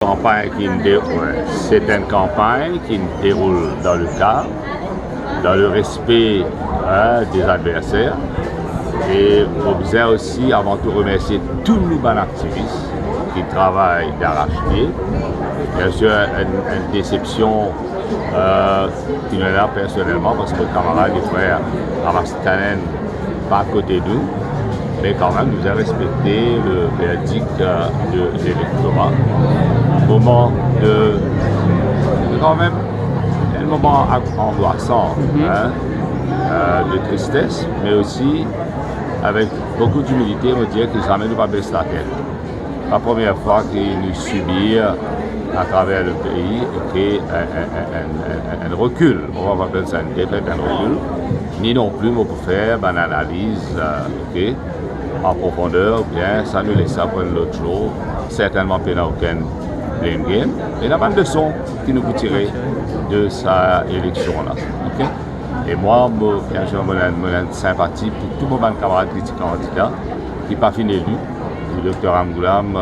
C'est une campagne qui déroule dans le cadre, dans le respect des adversaires. Et on besoin aussi, avant tout, remercier tous nos activistes qui travaillent d'arrache-pied. Bien sûr, une déception qui nous est là personnellement parce que le camarade et frère Amas Tanen pas à côté de nous. Mais quand même, nous avons respecté le verdict de l'électorat. Moment quand même, un moment angoissant, de tristesse, mais aussi avec beaucoup d'humilité, on dirait qu'ils jamais nous pas baisser la tête. La première fois qu'ils nous subirent à travers le pays, un recul, on va appeler ça une défaite, un recul, ni non plus pour faire une analyse en profondeur, bien ça nous laisse prendre l'autre jour, certainement pas aucun blame game, et la bande de son qui nous peut tirer de sa élection-là. Okay? Et moi, bien sûr, j'ai une sympathie pour tous mes camarades critiques candidats qui n'ont pas fini élu, le docteur Amgoulam,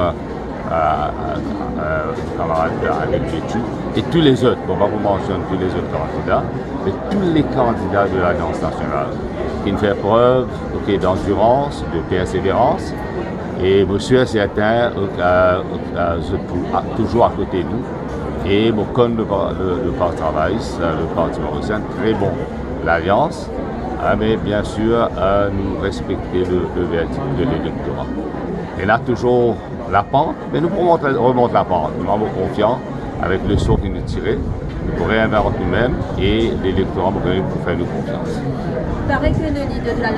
camarade Anel Bétu, et tous les autres, bon, on va vous mentionner tous les autres candidats, mais tous les candidats de l'Alliance nationale qui nous font preuve d'endurance, de persévérance, et monsieur est certain toujours à côté de nous. Et mon con le Parti travailliste, le Parti mauricien, très bon, l'Alliance, mais bien sûr, nous respecter le verdict de l'électorat. Et là, toujours la pente, mais nous pouvons remonter la pente. Nous avons confiance avec le saut qui nous tirait, nous pourrons réinventer nous-mêmes et l'électorat pour faire nous confiance. Il paraît que le leader de la